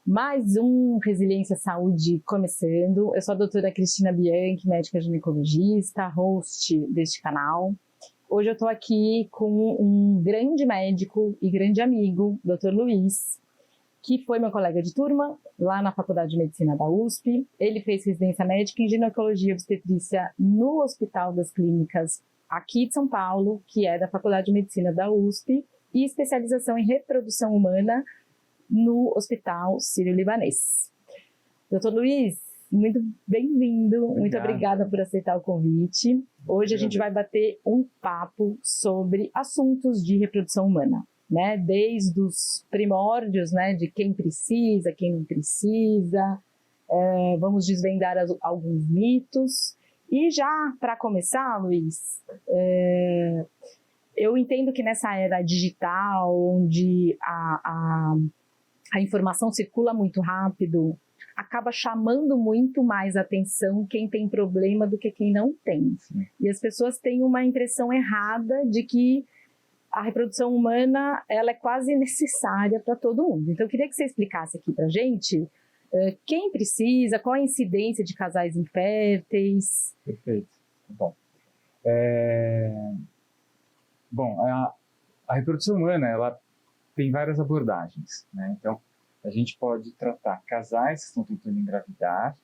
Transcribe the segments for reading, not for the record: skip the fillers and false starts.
Mais um Resiliência Saúde começando. Eu sou a doutora Cristina Bianchi, médica ginecologista, host deste canal. Hoje eu estou aqui com um grande médico e grande amigo, Dr. Luiz, que foi meu colega de turma lá na Faculdade de Medicina da USP. Ele fez residência médica em ginecologia e obstetrícia no Hospital das Clínicas aqui de São Paulo, que é da Faculdade de Medicina da USP, e especialização em reprodução humana no Hospital Sírio-Libanês. Dr. Luiz, muito bem-vindo, muito obrigada por aceitar o convite. Hoje a gente vai bater um papo sobre assuntos de reprodução humana, né? Desde os primórdios, né? De quem precisa, quem não precisa, vamos desvendar alguns mitos. E já para começar, Luiz, eu entendo que nessa era digital, onde a informação circula muito rápido, acaba chamando muito mais atenção quem tem problema do que quem não tem. Sim. E as pessoas têm uma impressão errada de que a reprodução humana ela é quase necessária para todo mundo. Então, eu queria que você explicasse aqui para a gente quem precisa, qual a incidência de casais inférteis. Perfeito. Bom, a reprodução humana ela tem várias abordagens, né? Então, a gente pode tratar casais que estão tentando engravidar,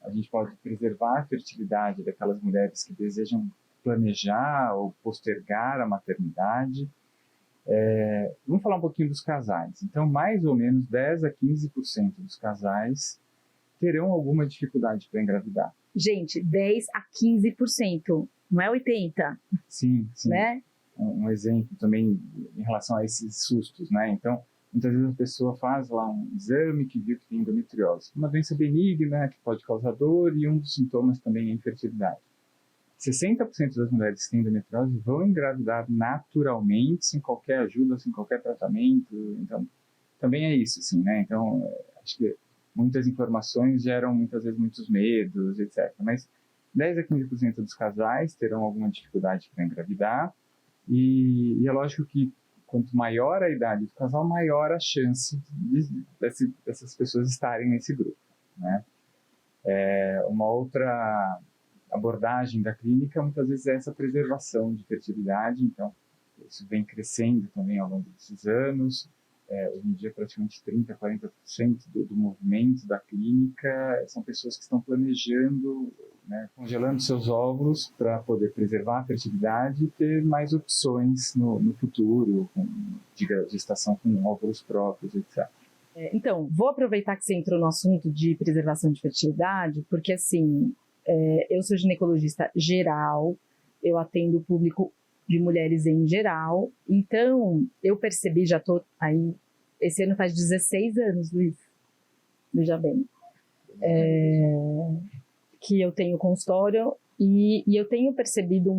a gente pode preservar a fertilidade daquelas mulheres que desejam planejar ou postergar a maternidade. Vamos falar um pouquinho dos casais. Então, mais ou menos 10 a 15% dos casais terão alguma dificuldade para engravidar. Gente, 10 a 15%, não é 80%? Sim, sim. Né? Um exemplo também em relação a esses sustos, né? Então, muitas vezes a pessoa faz lá um exame que viu que tem endometriose, uma doença benigna que pode causar dor e um dos sintomas também é infertilidade. 60% das mulheres que têm endometriose vão engravidar naturalmente, sem qualquer ajuda, sem qualquer tratamento. Então, também é isso, assim, né? Então, acho que muitas informações geram muitas vezes muitos medos, etc. Mas 10 a 15% dos casais terão alguma dificuldade para engravidar. E é lógico que quanto maior a idade do casal, maior a chance dessas pessoas estarem nesse grupo, né? Uma outra abordagem da clínica muitas vezes é essa preservação de fertilidade. Então, isso vem crescendo também ao longo desses anos. Hoje em dia, praticamente 30% a 40% do movimento da clínica são pessoas que estão planejando, né, congelando seus óvulos para poder preservar a fertilidade e ter mais opções no futuro, de gestação com óvulos próprios, etc. Então, vou aproveitar que você entrou no assunto de preservação de fertilidade, porque assim, eu sou ginecologista geral, eu atendo o público de mulheres em geral, então eu percebi, já estou aí, esse ano faz 16 anos, Luiz, veja bem, que eu tenho consultório e eu tenho percebido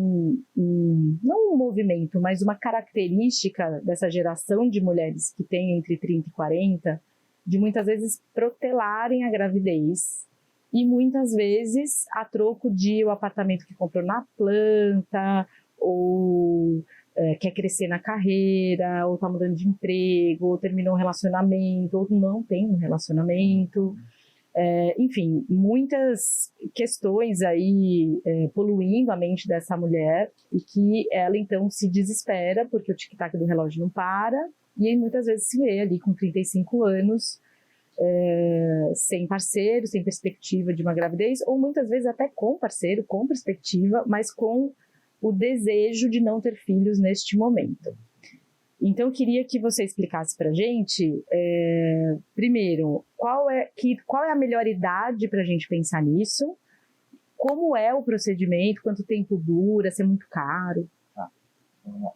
não um movimento, mas uma característica dessa geração de mulheres que tem entre 30 e 40, de muitas vezes protelarem a gravidez e muitas vezes a troco de o apartamento que comprou na planta, ou quer crescer na carreira, ou está mudando de emprego, ou terminou um relacionamento, ou não tem um relacionamento. Enfim, muitas questões aí poluindo a mente dessa mulher e que ela então se desespera porque o tic-tac do relógio não para e aí, muitas vezes se vê ali com 35 anos sem parceiro, sem perspectiva de uma gravidez, ou muitas vezes até com parceiro, com perspectiva, mas com o desejo de não ter filhos neste momento. Então, eu queria que você explicasse para a gente, primeiro, qual é a melhor idade para a gente pensar nisso, como é o procedimento, quanto tempo dura, se é muito caro. Vamos lá.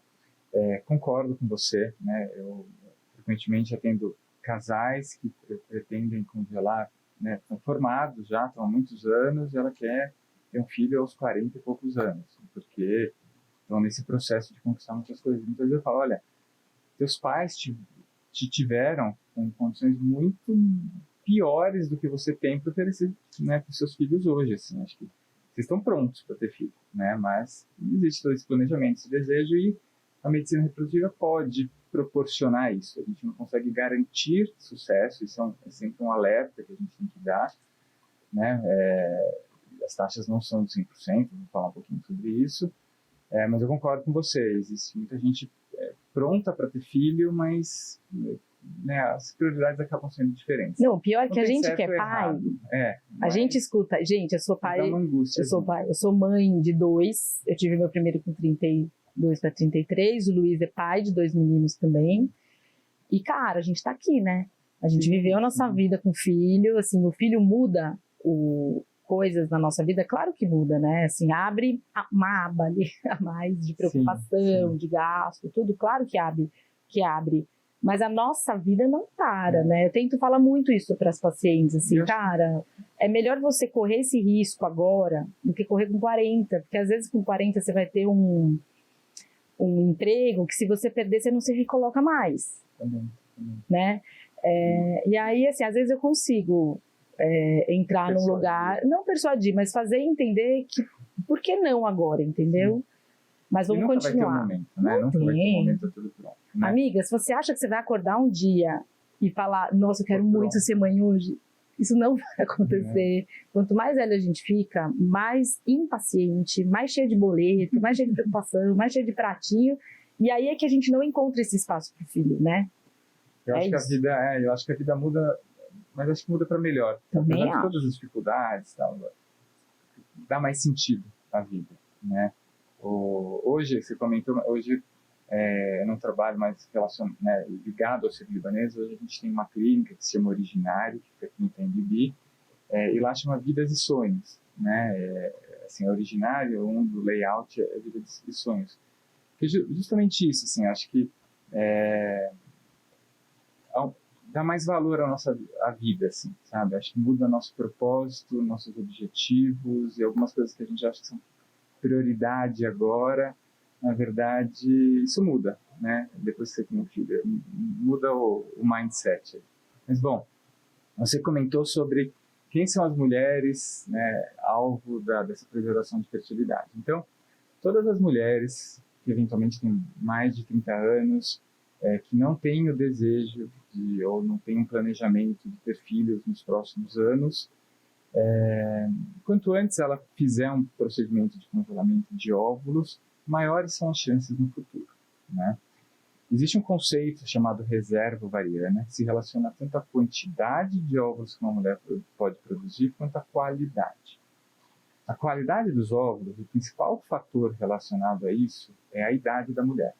Concordo com você, né? Eu frequentemente atendo casais que pretendem congelar, né? Estão formados já, estão há muitos anos, e ela quer ter um filho aos 40 e poucos anos, porque estão nesse processo de conquistar muitas coisas. Muitas vezes eu falo, olha, teus pais te tiveram com condições muito piores do que você tem para oferecer, né, para os seus filhos hoje. Assim, acho que vocês estão prontos para ter filho, né? Mas não existe todo esse planejamento, esse desejo, e a medicina reprodutiva pode proporcionar isso. A gente não consegue garantir sucesso, isso é sempre um alerta que a gente tem que dar, né? As taxas não são de 100%, vou falar um pouquinho sobre isso, mas eu concordo com você, existe muita gente pronta para ter filho, mas né, as prioridades acabam sendo diferentes. Não, o pior é Não que a tem gente certo que é ou pai, errado. a gente escuta, gente, eu sou pai, dá uma angústia, eu sou mãe de 2, eu tive meu primeiro com 32 para 33, o Luiz é pai de 2 meninos também, e cara, a gente tá aqui, né? A gente viveu a nossa vida com filho, assim, o filho muda coisas na nossa vida, claro que muda, né? Assim, abre uma aba ali a mais de preocupação, de gasto, tudo, claro que abre. Mas a nossa vida não para, né? Eu tento falar muito isso para as pacientes, assim, cara, é melhor você correr esse risco agora do que correr com 40, porque às vezes com 40 você vai ter um emprego que se você perder, você não se recoloca mais, né? E aí, assim, às vezes eu consigo entrar num lugar, não persuadir, mas fazer entender que, por que não agora, entendeu? Sim. Mas vamos continuar. Vai ter um momento, né? Nunca vai ter um momento tudo pronto. Né? Amiga, se você acha que você vai acordar um dia e falar, nossa, eu quero muito ser mãe hoje, isso não vai acontecer. Quanto mais velha a gente fica, mais impaciente, mais cheio de boleto, mais cheio de preocupação, mais cheio de pratinho, e aí é que a gente não encontra esse espaço pro filho, né? Eu acho que a vida muda, mas acho que muda para melhor. Também apesar de todas as dificuldades, dá mais sentido à vida, né? Hoje, você comentou, hoje eu não trabalho mais ligado ao Sírio Libanês, hoje a gente tem uma clínica que se chama Originário, que fica aqui em Tembibi, e lá chama Vidas e Sonhos, né? Assim, Originário, do layout é Vidas e Sonhos. Porque justamente isso, assim, acho que dá mais valor à vida, assim, sabe? Acho que muda nosso propósito, nossos objetivos e algumas coisas que a gente acha que são prioridade agora, na verdade, isso muda, né? Depois que você tem um filho, muda o mindset. Mas, bom, você comentou sobre quem são as mulheres, né, alvo dessa preservação de fertilidade. Então, todas as mulheres que eventualmente têm mais de 30 anos, que não têm o desejo ou não têm um planejamento de ter filhos nos próximos anos, quanto antes ela fizer um procedimento de congelamento de óvulos, maiores são as chances no futuro, né? Existe um conceito chamado reserva ovariana que se relaciona tanto à quantidade de óvulos que uma mulher pode produzir quanto à qualidade. A qualidade dos óvulos, o principal fator relacionado a isso é a idade da mulher.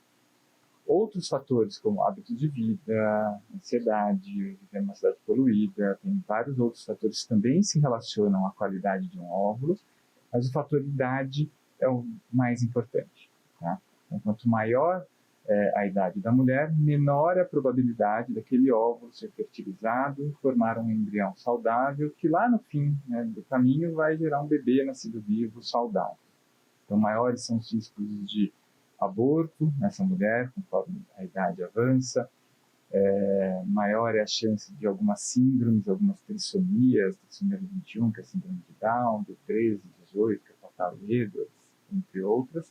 Outros fatores, como hábitos de vida, ansiedade, viver numa cidade poluída, tem vários outros fatores que também se relacionam à qualidade de um óvulo, mas o fator idade é o mais importante. Tá? Então, quanto maior a idade da mulher, menor a probabilidade daquele óvulo ser fertilizado e formar um embrião saudável, que lá no fim, né, do caminho vai gerar um bebê nascido vivo saudável. Então, maiores são os riscos de aborto nessa mulher, conforme a idade avança, maior é a chance de algumas síndromes, algumas trissomias, trissomia 21, que é a síndrome de Down, D13, 18, que é fatal Edwards, entre outras,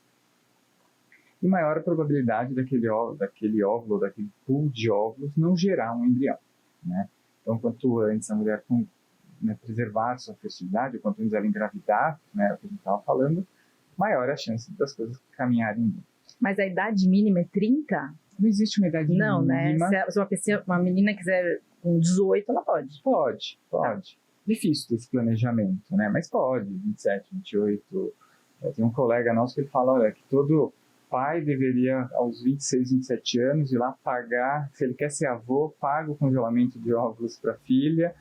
e maior a probabilidade daquele óvulo, daquele pool de óvulos não gerar um embrião, né? Então, quanto antes a mulher preservar sua fertilidade, quanto antes ela engravidar, né, o que a gente estava falando, maior é a chance das coisas caminharem bem. Mas a idade mínima é 30? Não existe uma idade mínima. Não, né? Se uma menina quiser com 18, ela pode. Pode. Difícil ter esse planejamento, né? Mas pode, 27, 28. Tem um colega nosso que ele fala, que todo pai deveria, aos 26, 27 anos, ir lá pagar, se ele quer ser avô, paga o congelamento de óvulos para a filha,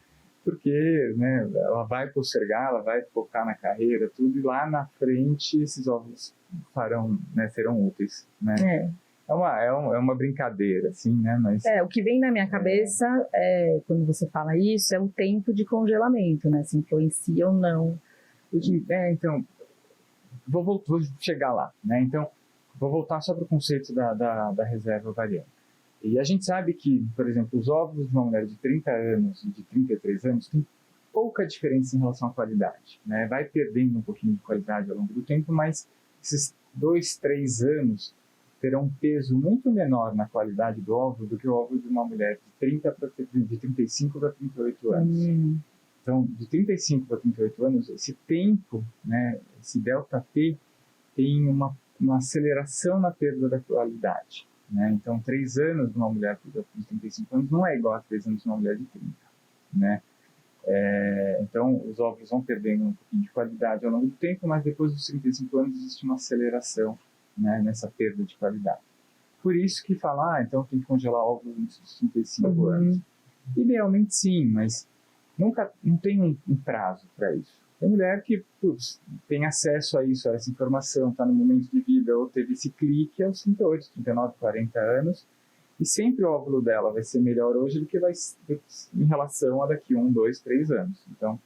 porque, né, ela vai postergar, ela vai focar na carreira, tudo, e lá na frente esses óvulos serão úteis, né? É uma brincadeira, assim, né? Mas, o que vem na minha cabeça, quando você fala isso, é o tempo de congelamento, né? Se influencia ou não. Então, vou chegar lá, né? Então, vou voltar sobre o conceito da reserva ovariana. E a gente sabe que, por exemplo, os óvulos de uma mulher de 30 anos e de 33 anos têm pouca diferença em relação à qualidade, né? Vai perdendo um pouquinho de qualidade ao longo do tempo, mas esses 2, 3 anos terão um peso muito menor na qualidade do óvulo do que o óvulo de uma mulher de 35 para 38 anos. Então, de 35 para 38 anos, esse tempo, né, esse delta T, tem uma aceleração na perda da qualidade. Né? Então, 3 anos de uma mulher de 35 anos não é igual a 3 anos de uma mulher de 30. Né? Então, os óvulos vão perdendo um pouquinho de qualidade ao longo do tempo, mas depois dos 35 anos existe uma aceleração, né, nessa perda de qualidade. Por isso que falar, então tem que congelar óvulos antes dos 35 anos. Idealmente sim, mas não tem um prazo para isso. Tem mulher que tem acesso a isso, a essa informação, está no momento de vida ou teve esse clique aos 38, 39, 40 anos, e sempre o óvulo dela vai ser melhor hoje do que vai em relação a daqui 1, 2, 3 anos. Então,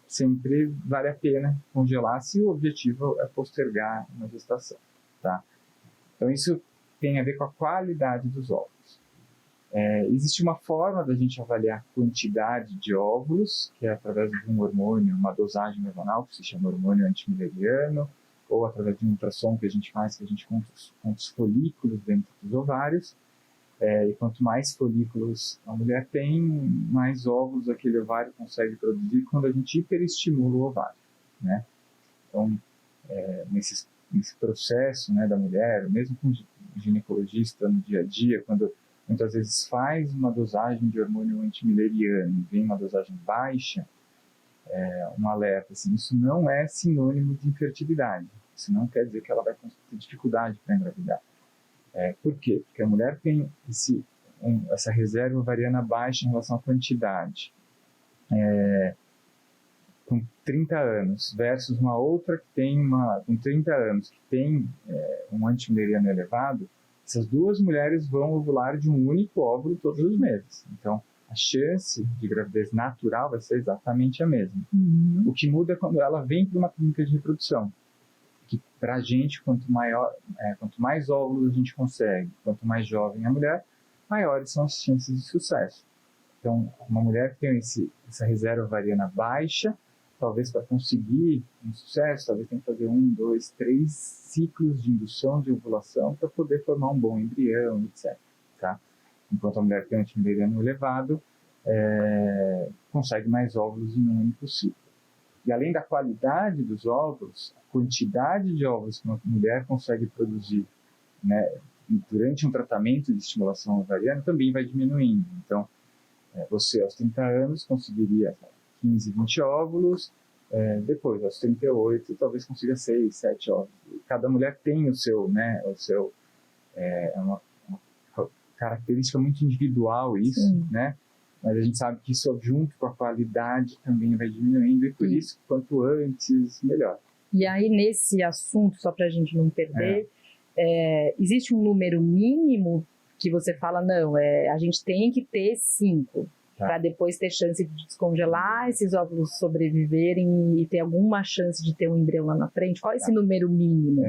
sempre vale a pena congelar se o objetivo é postergar uma gestação. Tá? Então, isso tem a ver com a qualidade dos óvulos. Existe uma forma da gente avaliar a quantidade de óvulos, que é através de um hormônio, uma dosagem hormonal, que se chama hormônio antimileriano, ou através de um ultrassom que a gente faz, que a gente conta os folículos dentro dos ovários. E quanto mais folículos a mulher tem, mais óvulos aquele ovário consegue produzir quando a gente hiperestimula o ovário. Né? Então, nesse processo, né, da mulher, mesmo com o ginecologista no dia a dia, quando muitas vezes faz uma dosagem de hormônio antimileriano e vem uma dosagem baixa, um alerta, assim, isso não é sinônimo de infertilidade. Isso não quer dizer que ela vai ter dificuldade para engravidar. Por quê? Porque a mulher tem essa reserva ovariana baixa em relação à quantidade. Com 30 anos versus uma outra que tem com 30 anos que tem um antimileriano elevado, essas duas mulheres vão ovular de um único óvulo todos os meses. Então, a chance de gravidez natural vai ser exatamente a mesma. O que muda é quando ela vem para uma clínica de reprodução. Que para a gente, quanto mais óvulos a gente consegue, quanto mais jovem a mulher, maiores são as chances de sucesso. Então, uma mulher que tem essa reserva ovariana baixa, talvez para conseguir um sucesso, talvez tenha que fazer 1, 2, 3 ciclos de indução de ovulação para poder formar um bom embrião, etc. Tá? Enquanto a mulher que tem um antimileriano elevado, consegue mais óvulos em um único ciclo. E além da qualidade dos óvulos, a quantidade de óvulos que uma mulher consegue produzir, né, durante um tratamento de estimulação ovariana também vai diminuindo. Então, você aos 30 anos conseguiria 15, 20 óvulos, depois aos 38 talvez consiga 6, 7 óvulos. Cada mulher tem uma característica muito individual isso, né? Mas a gente sabe que isso junto com a qualidade também vai diminuindo e por isso quanto antes melhor. E aí nesse assunto, só para a gente não perder, existe um número mínimo que você fala, não, a gente tem que ter 5, para depois ter chance de descongelar esses óvulos sobreviverem e ter alguma chance de ter um embrião lá na frente? Qual é esse número mínimo?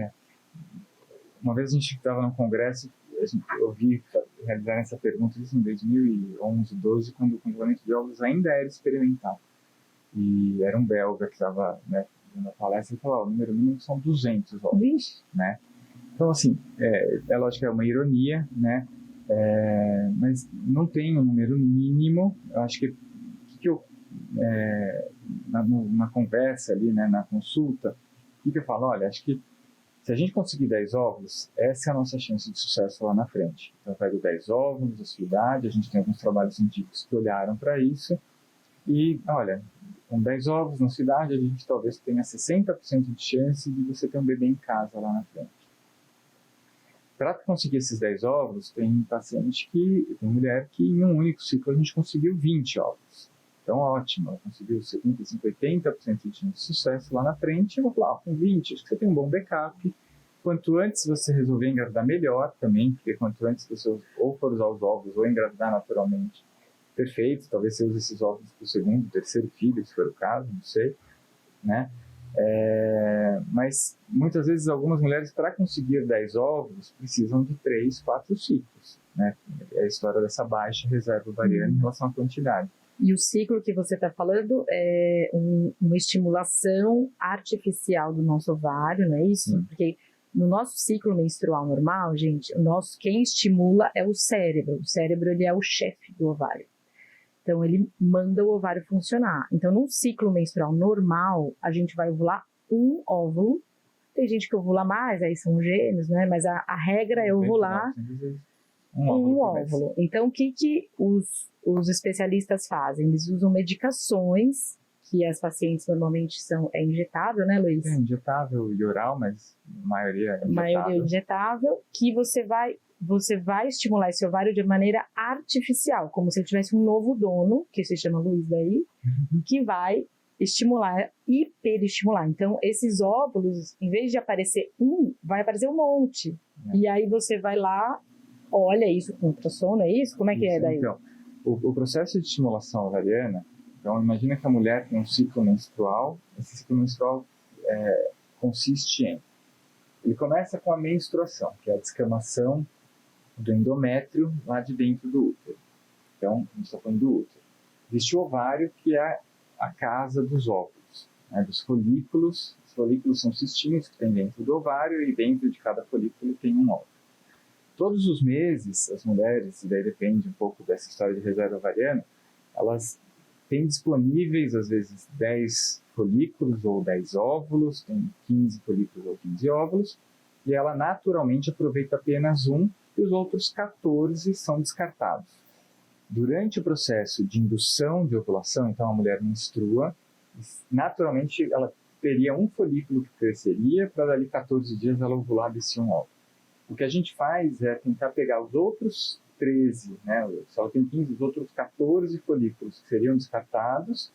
Uma vez a gente estava num congresso, eu ouvi realizar essa pergunta em 2011, 12, quando o congelamento de óvulos ainda era experimental. E era um belga que estava, né, na palestra e falou, o número mínimo são 200 óvulos. Né? Então, assim, lógico que é uma ironia, né? Mas não tem um número mínimo. Eu acho que na conversa ali, né, na consulta, o que eu falo? Olha, acho que se a gente conseguir 10 óvulos, essa é a nossa chance de sucesso lá na frente. Então, eu pego 10 óvulos, a sua idade, a gente tem alguns trabalhos científicos que olharam para isso, e, olha, com 10 óvulos na sua idade, a gente talvez tenha 60% de chance de você ter um bebê em casa lá na frente. Para conseguir esses 10 óvulos, tem mulher que em um único ciclo a gente conseguiu 20 óvulos. Então, ótimo, ela conseguiu 75%, 80% de chance de sucesso lá na frente. Eu vou falar, com 20, acho que você tem um bom backup. Quanto antes você resolver engravidar, melhor também, porque quanto antes você ou for usar os óvulos ou engravidar naturalmente, perfeito. Talvez você use esses óvulos para o segundo, terceiro filho, se for o caso, não sei, né? Mas muitas vezes algumas mulheres, para conseguir 10 óvulos, precisam de 3, 4 ciclos, né? É a história dessa baixa reserva ovariana em relação à quantidade. E o ciclo que você está falando é uma estimulação artificial do nosso ovário, não é isso? Porque no nosso ciclo menstrual normal, gente, quem estimula é o cérebro. O cérebro, ele é o chefe do ovário. Então, ele manda o ovário funcionar. Então, num ciclo menstrual normal, a gente vai ovular um óvulo. Tem gente que ovula mais, aí são gêmeos, né? Mas a regra é ovular um óvulo. Então, o que os especialistas fazem? Eles usam medicações, que as pacientes normalmente é injetável, né, Luiz? É injetável e oral, mas a maioria é injetável. A maioria é injetável, que você vai estimular esse ovário de maneira artificial, como se ele tivesse um novo dono, que se chama Luiz daí, que vai estimular, hiperestimular. Então, esses óvulos, em vez de aparecer vai aparecer um monte. E aí você vai lá, olha isso com ultrassom, é isso? Como é que é daí? Então, o processo de estimulação ovariana, então imagina que a mulher tem um ciclo menstrual, esse ciclo menstrual consiste ele começa com a menstruação, que é a descamação do endométrio lá de dentro do útero. Então, a gente está falando do útero. Existe o ovário, que é a casa dos óvulos, né, dos folículos. Os folículos são cistinhos que tem dentro do ovário e dentro de cada folículo tem um óvulo. Todos os meses, as mulheres, e daí depende um pouco dessa história de reserva ovariana, elas têm disponíveis, às vezes, 10 folículos ou 10 óvulos, tem 15 folículos ou 15 óvulos, e ela naturalmente aproveita apenas um, e os outros 14 são descartados. Durante o processo de indução de ovulação, então a mulher menstrua, naturalmente ela teria um folículo que cresceria, para dali 14 dias ela ovular desse um óvulo. O que a gente faz é tentar pegar os outros 13, né, se ela tem 15, os outros 14 folículos que seriam descartados,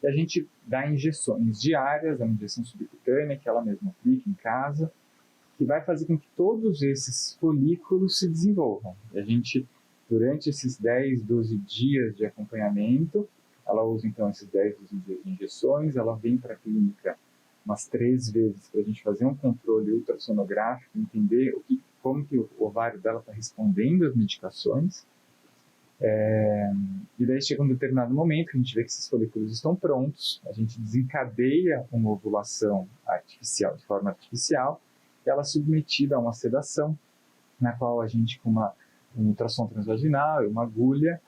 e a gente dá injeções diárias, uma injeção subcutânea que ela mesma aplica em casa, que vai fazer com que todos esses folículos se desenvolvam. E a gente, durante esses 10, 12 dias de acompanhamento, ela usa então esses 10, 12 dias de injeções, ela vem para a clínica umas 3 vezes para a gente fazer um controle ultrassonográfico, entender como que o ovário dela está respondendo às medicações. E daí chega um determinado momento que a gente vê que esses folículos estão prontos, a gente desencadeia uma ovulação artificial, de forma artificial, e ela é submetida a uma sedação, na qual a gente, com um ultrassom transvaginal e uma agulha,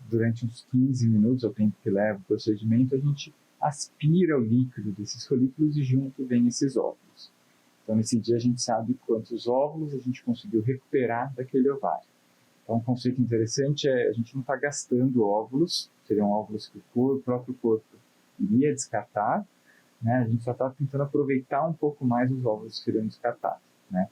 durante uns 15 minutos, é o tempo que leva o procedimento, a gente aspira o líquido desses folículos e junto vem esses óvulos. Então, nesse dia, a gente sabe quantos óvulos a gente conseguiu recuperar daquele ovário. Então, um conceito interessante a gente não está gastando óvulos, seriam óvulos que o próprio corpo iria descartar, né? A gente só está tentando aproveitar um pouco mais os óvulos que seriam descartados, né?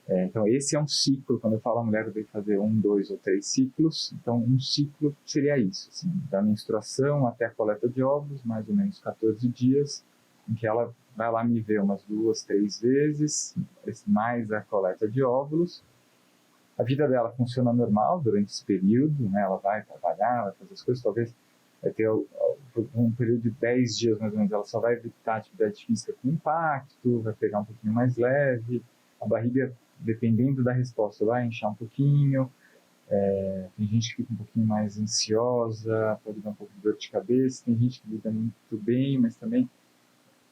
Então, esse é um ciclo. Quando eu falo a mulher vai fazer 1, 2 ou 3 ciclos, então um ciclo seria isso, assim, da menstruação até a coleta de óvulos, mais ou menos 14 dias, em que ela vai lá me ver umas 2, 3 vezes, mais a coleta de óvulos. A vida dela funciona normal durante esse período, né? Ela vai trabalhar, vai fazer as coisas, talvez vai ter um período de 10 dias mais ou menos, ela só vai evitar atividade física com impacto, vai pegar um pouquinho mais leve, a barriga, dependendo da resposta, vai inchar um pouquinho, tem gente que fica um pouquinho mais ansiosa, pode dar um pouco de dor de cabeça, tem gente que lida muito bem, mas também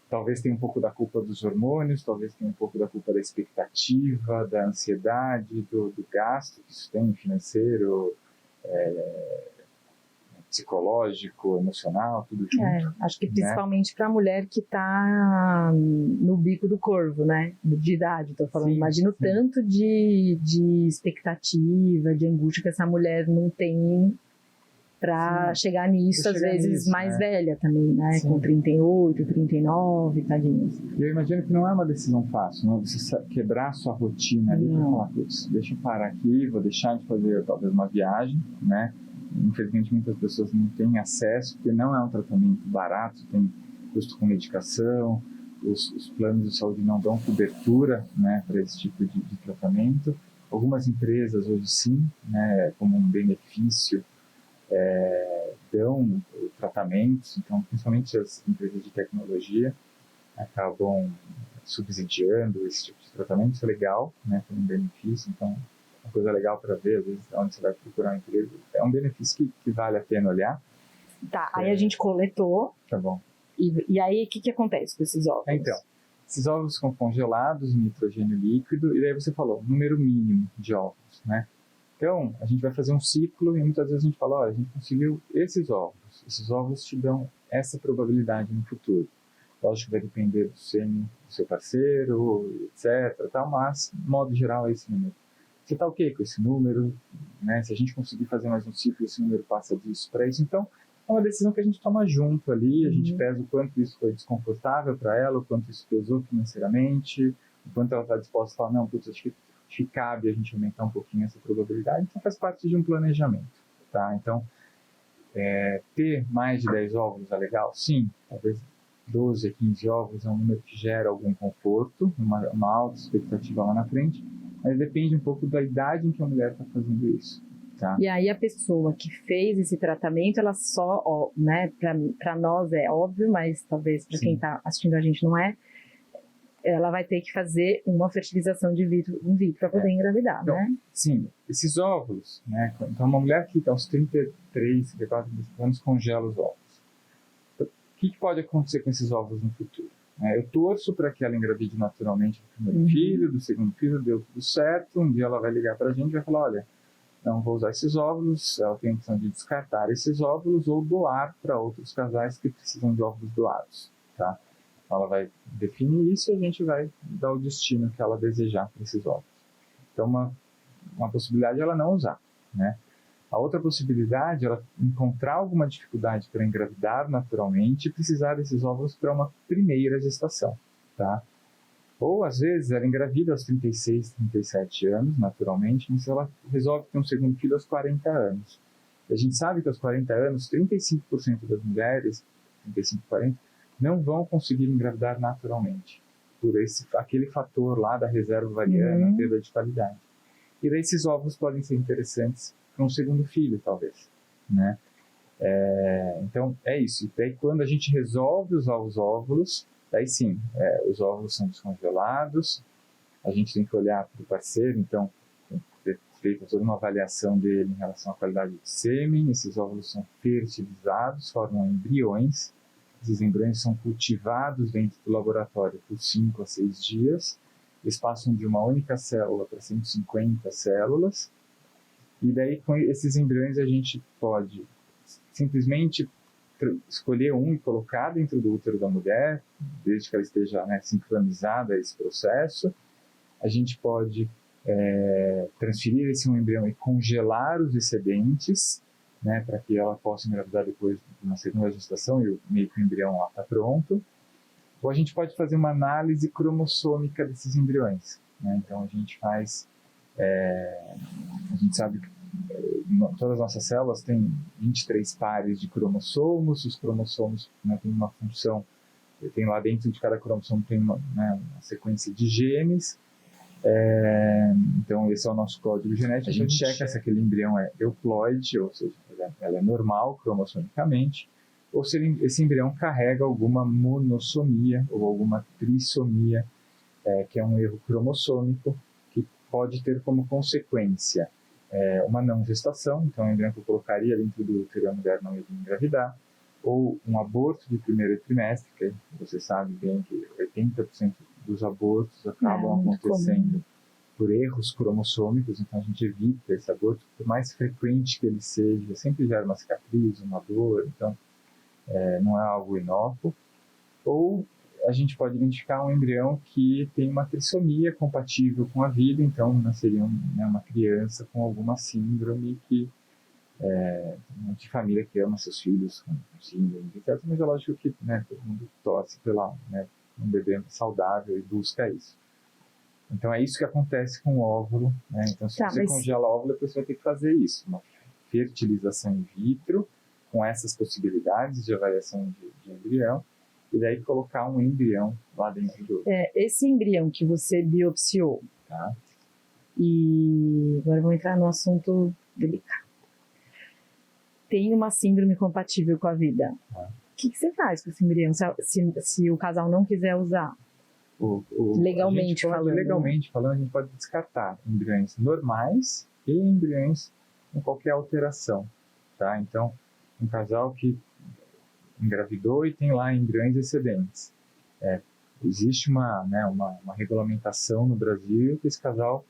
talvez tenha um pouco da culpa dos hormônios, talvez tenha um pouco da culpa da expectativa, da ansiedade, do gasto que isso tem financeiro, psicológico, emocional, tudo junto. Acho que principalmente, né, para a mulher que está no bico do corvo, né? De idade, estou falando. Sim, imagino tanto de expectativa, de angústia que essa mulher não tem para chegar nisso, às vezes mais velha também, né? Sim. Com 38, 39, tadinhos. E eu imagino que não é uma decisão fácil, não é você quebrar a sua rotina ali para falar, putz, deixa eu parar aqui, vou deixar de fazer talvez uma viagem, né? Infelizmente, muitas pessoas não têm acesso, porque não é um tratamento barato, tem custo com medicação, os planos de saúde não dão cobertura, né, para esse tipo de tratamento. Algumas empresas hoje sim, né, como um benefício, dão tratamentos, então principalmente as empresas de tecnologia acabam subsidiando esse tipo de tratamento. Isso é legal, né, como um benefício, então uma coisa legal para ver, às vezes, onde você vai procurar um emprego. É um benefício que vale a pena olhar. Tá, aí a gente coletou. Tá bom. E aí, o que acontece com esses óvulos? Então, Esses óvulos ficam congelados em nitrogênio líquido, e daí você falou, número mínimo de óvulos, né? Então, a gente vai fazer um ciclo e muitas vezes a gente fala, olha, a gente conseguiu esses óvulos te dão essa probabilidade no futuro. Lógico que vai depender do sêmen do seu parceiro, etc, tal, mas, de modo geral, é esse número. Você está ok com esse número, né? Se a gente conseguir fazer mais um ciclo, esse número passa disso para isso. Então, é uma decisão que a gente toma junto ali, a gente pesa o quanto isso foi desconfortável para ela, o quanto isso pesou financeiramente, o quanto ela está disposta a falar, não, putz, acho que cabe a gente aumentar um pouquinho essa probabilidade. Então, faz parte de um planejamento, tá? Então, ter mais de 10 óvulos é legal? Sim, talvez 12 a 15 óvulos é um número que gera algum conforto, uma alta expectativa lá na frente, mas depende um pouco da idade em que a mulher está fazendo isso. Tá. E aí a pessoa que fez esse tratamento, ela só, né, para nós é óbvio, mas talvez para quem está assistindo a gente não é, ela vai ter que fazer uma fertilização in vitro para poder engravidar, então, né? Sim, esses óvulos, né, então uma mulher que aos 33, 34 anos congela os óvulos. Então, o que pode acontecer com esses óvulos no futuro? Eu torço para que ela engravide naturalmente do primeiro filho, do segundo filho, deu tudo certo, um dia ela vai ligar para a gente e vai falar, olha, não vou usar esses óvulos, ela tem a opção de descartar esses óvulos ou doar para outros casais que precisam de óvulos doados, tá? Ela vai definir isso e a gente vai dar o destino que ela desejar para esses óvulos. Então, uma possibilidade é ela não usar, né? A outra possibilidade é ela encontrar alguma dificuldade para engravidar naturalmente e precisar desses óvulos para uma primeira gestação, tá? Ou, às vezes, ela engravida aos 36, 37 anos, naturalmente, mas ela resolve ter um segundo filho aos 40 anos. E a gente sabe que aos 40 anos, 35% das mulheres, 35, 40, não vão conseguir engravidar naturalmente, por aquele fator lá da reserva ovariana, perda de qualidade. E daí esses óvulos podem ser interessantes para um segundo filho, talvez, né? Então, é isso. E daí, quando a gente resolve usar os óvulos, daí sim, os óvulos são descongelados, a gente tem que olhar para o parceiro, então tem que ter feito toda uma avaliação dele em relação à qualidade de sêmen, esses óvulos são fertilizados, formam embriões, esses embriões são cultivados dentro do laboratório por 5 a 6 dias, eles passam de uma única célula para 150 células, e daí com esses embriões a gente pode simplesmente escolher um e colocar dentro do útero da mulher, desde que ela esteja, né, sincronizada a esse processo. A gente pode transferir esse um embrião e congelar os excedentes, né, para que ela possa engravidar depois de uma segunda gestação e meio que o embrião lá está pronto. Ou a gente pode fazer uma análise cromossômica desses embriões, né? Então a gente faz, a gente sabe que todas as nossas células têm 23 pares de cromossomos, os cromossomos, né, têm uma função, tem lá dentro de cada cromossomo tem uma sequência de genes, então esse é o nosso código genético, a gente checa se aquele embrião é euploide, ou seja, ela é normal cromossomicamente, ou se esse embrião carrega alguma monossomia ou alguma trissomia, que é um erro cromossômico, que pode ter como consequência uma não gestação, então o embrião que eu colocaria dentro do útero a mulher não iria engravidar, ou um aborto de primeiro trimestre, que você sabe bem que 80% dos abortos acabam acontecendo por erros cromossômicos, então a gente evita esse aborto, por mais frequente que ele seja, sempre gera uma cicatriz, uma dor, então não é algo inócuo. Ou a gente pode identificar um embrião que tem uma trissomia compatível com a vida, então nasceria uma criança com alguma síndrome de família que ama seus filhos com síndrome, etc. Mas é lógico que, né, todo mundo torce pela, né, um bebê saudável e busca isso. Então é isso que acontece com o óvulo, né? Então se você congela o óvulo, depois você vai ter que fazer isso, uma fertilização in vitro, com essas possibilidades de avaliação de embrião, e daí colocar um embrião lá dentro do... Esse embrião que você biopsiou, tá? E agora vamos entrar no assunto delicado. Tem uma síndrome compatível com a vida. O que você faz com esse embrião se o casal não quiser usar? Legalmente falando. Legalmente falando, a gente pode descartar embriões normais e embriões com qualquer alteração, tá? Então, um casal que engravidou e tem lá embriões excedentes. existe uma regulamentação no Brasil que esse casal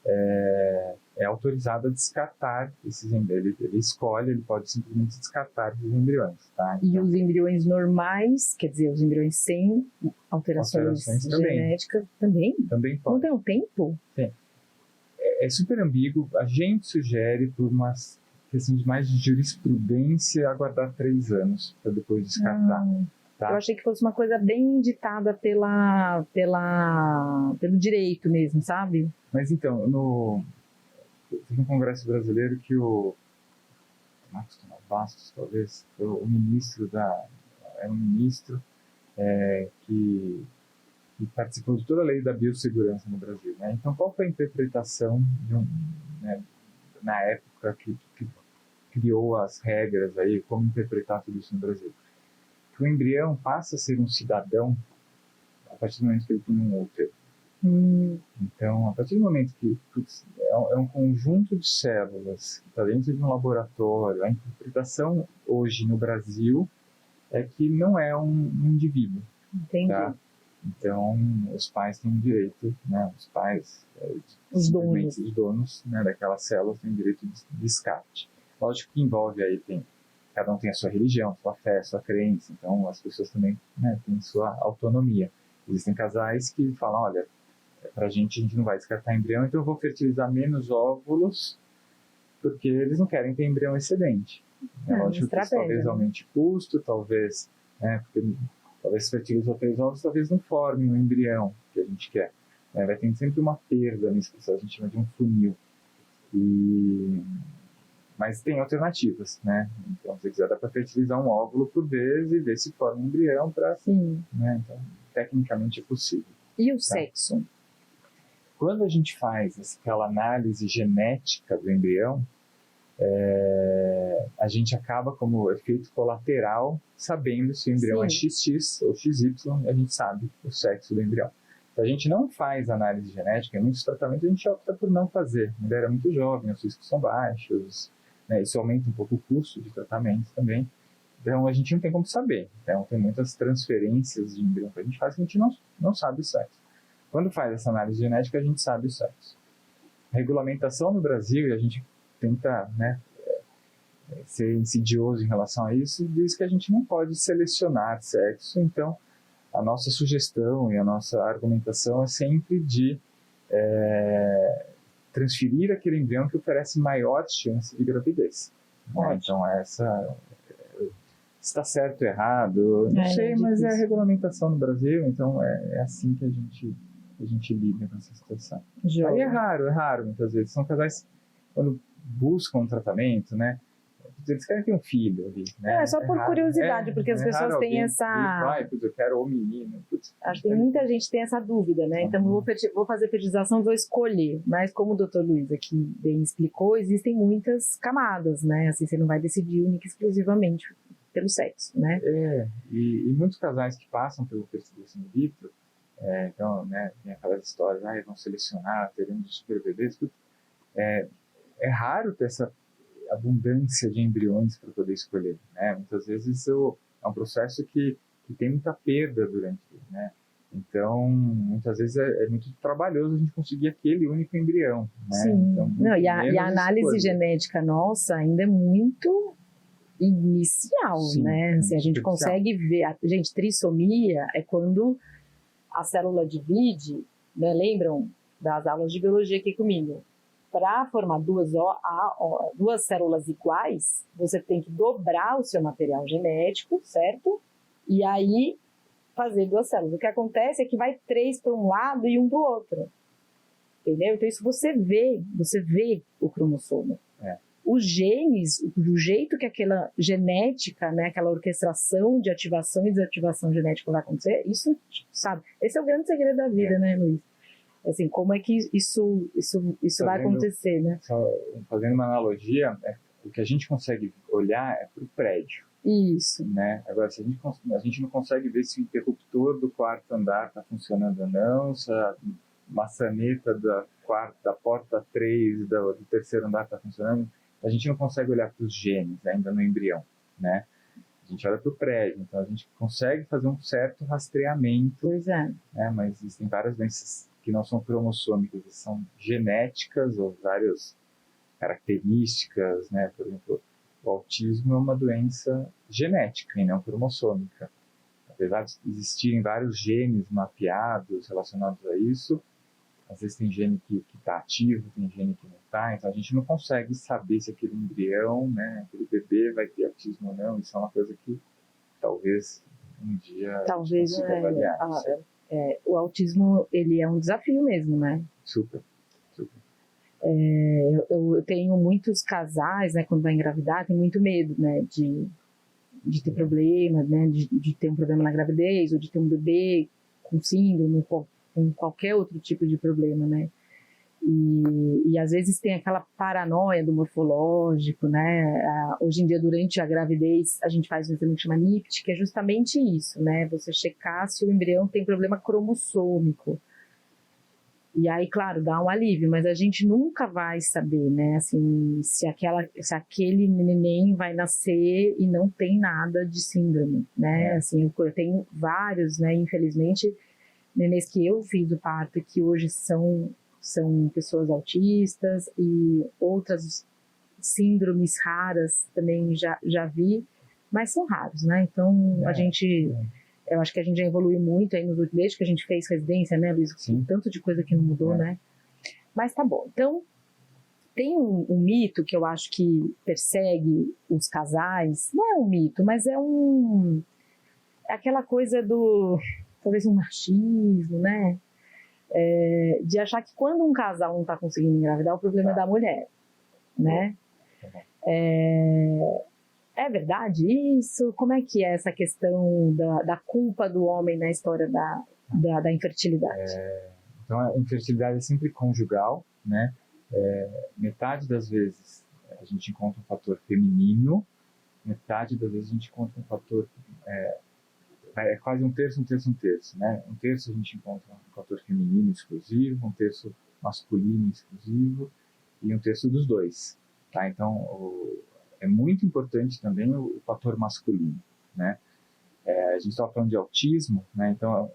é autorizado a descartar esses embriões. Ele escolhe, ele pode simplesmente descartar esses embriões. Tá? E os embriões normais, quer dizer, os embriões sem alterações genéticas também? Também pode. Não tem um tempo? Tem. É super ambíguo. A gente sugere, por uma questão de mais de jurisprudência, aguardar 3 anos para depois descartar. Tá? Eu achei que fosse uma coisa bem ditada pelo direito mesmo, sabe? Mas então, teve um congresso brasileiro que o Marcos Tomás Bastos, talvez, foi o ministro era um ministro que participou de toda a lei da biossegurança no Brasil. Né? Então, qual foi a interpretação na época que criou as regras aí, como interpretar tudo isso no Brasil? Que o embrião passa a ser um cidadão a partir do momento que ele tem um útero. Então, a partir do momento que é um conjunto de células que está dentro de um laboratório, a interpretação hoje no Brasil é que não é um indivíduo. Entendi. Tá? Então, os pais têm direito, né? Os pais, os donos né, daquelas células têm direito de descarte. Lógico que envolve aí, cada um tem a sua religião, sua fé, sua crença, então as pessoas também têm sua autonomia. Existem casais que falam, olha, a gente não vai descartar embrião, então eu vou fertilizar menos óvulos, porque eles não querem ter embrião excedente. Lógico que isso talvez aumente custo, talvez, porque talvez se fertilizou 3 ovos, talvez não forme um embrião que a gente quer. Vai ter sempre uma perda nisso, que a gente chama de um funil. Mas tem alternativas, né? Então, se você quiser, dá para fertilizar um óvulo por vez e ver se forma um embrião para... Né? Então, tecnicamente é possível. E o sexo? Quando a gente faz aquela análise genética do embrião, a gente acaba, como efeito colateral, sabendo se o embrião é XX ou XY, a gente sabe o sexo do embrião. Se a gente não faz análise genética, em muitos tratamentos a gente opta por não fazer. A mulher é muito jovem, os riscos são baixos, né? Isso aumenta um pouco o custo de tratamento também. Então a gente não tem como saber. Então tem muitas transferências de embrião que a gente faz que a gente não sabe o sexo. Quando faz essa análise genética, a gente sabe o sexo. A regulamentação no Brasil, e a gente tenta ser insidioso em relação a isso, diz que a gente não pode selecionar sexo. Então, a nossa sugestão e a nossa argumentação é sempre de transferir aquele embrião que oferece maior chance de gravidez. Então, está certo ou errado, não sei, mas é a regulamentação no Brasil, então é assim que a gente lida com essa situação. Aí é raro, muitas vezes. São casais, quando buscam um tratamento, né? Eles querem ter um filho ali, né? Só por curiosidade, porque as pessoas têm essa... eu quero o menino. Acho que muita gente tem essa dúvida, né? Então, vou fazer fertilização, vou escolher. Mas como o Dr. Luiz aqui bem explicou, existem muitas camadas, né? Assim, você não vai decidir única e exclusivamente pelo sexo, né? E muitos casais que passam pelo fertilização in vitro, então, né, tem aquelas histórias, vão selecionar, teremos super bebês, é raro ter essa abundância de embriões para poder escolher, né? Muitas vezes isso é um processo que tem muita perda durante, né? Então, muitas vezes é muito trabalhoso a gente conseguir aquele único embrião, né? Sim. Então, e a análise genética nossa ainda é muito inicial, né? Assim, a gente consegue ver, trissomia é quando a célula divide, né? Lembram das aulas de biologia aqui comigo? Para formar duas células iguais, você tem que dobrar o seu material genético, certo? E aí fazer 2 células. O que acontece é que vai 3 para um lado e 1 para o outro. Entendeu? Então isso você vê o cromossomo. Os genes, o jeito que aquela genética, né, aquela orquestração de ativação e desativação genética vai acontecer, isso, sabe? Esse é o grande segredo da vida, né, Luiz? Assim, como é que isso vai acontecer, né? Só fazendo uma analogia, o que a gente consegue olhar é para o prédio. Isso. Né? Agora, se a gente não consegue ver se o interruptor do 4º andar está funcionando ou não, se a maçaneta da porta 3 do 3º andar está funcionando, a gente não consegue olhar para os genes ainda no embrião, né? A A gente olha para o prédio, então a gente consegue fazer um certo rastreamento. Pois é. Né? Mas existem várias doenças que não são cromossômicas, são genéticas ou várias características, né? Por exemplo, o autismo é uma doença genética e não cromossômica. Apesar de existirem vários genes mapeados relacionados a isso, às vezes tem gene que está ativo, tem gene que não está, então a gente não consegue saber se aquele embrião, né, aquele bebê vai ter autismo ou não. Isso é uma coisa que talvez um dia a gente consiga avaliar. O autismo, ele é um desafio mesmo, né? Super. Eu tenho muitos casais, né, quando vai engravidar, tem muito medo, né, de ter problema, né, de ter um problema na gravidez, ou de ter um bebê com síndrome, com qualquer outro tipo de problema, né. E às vezes tem aquela paranoia do morfológico, né. Hoje em dia, durante a gravidez, a gente faz um exame que chama NIPT, que é justamente isso, né, você checar se o embrião tem problema cromossômico. E aí, claro, dá um alívio, mas a gente nunca vai saber, né, assim, se aquele neném vai nascer e não tem nada de síndrome, né, assim, eu tenho vários, né, infelizmente, nenês que eu fiz o parto que hoje são pessoas autistas, e outras síndromes raras também já vi, mas são raros, né, então eu acho que a gente já evoluiu muito aí desde que a gente fez residência, né, Luiz? Sim. Tanto de coisa que não mudou, né? Mas tá bom. Então, tem um mito que eu acho que persegue os casais. Não é um mito, mas é aquela coisa talvez um machismo, né? De achar que quando um casal não tá conseguindo engravidar, o problema é da mulher, né? É verdade isso? Como é que é essa questão da culpa do homem na história da infertilidade? Então, a infertilidade é sempre conjugal, né? Metade das vezes a gente encontra um fator feminino, metade das vezes a gente encontra um fator... É quase um terço, né? Um terço a gente encontra um fator feminino exclusivo, um terço masculino exclusivo e um terço dos dois, tá? Então, é muito importante também o fator masculino, né? A gente estava falando de autismo, né? Então,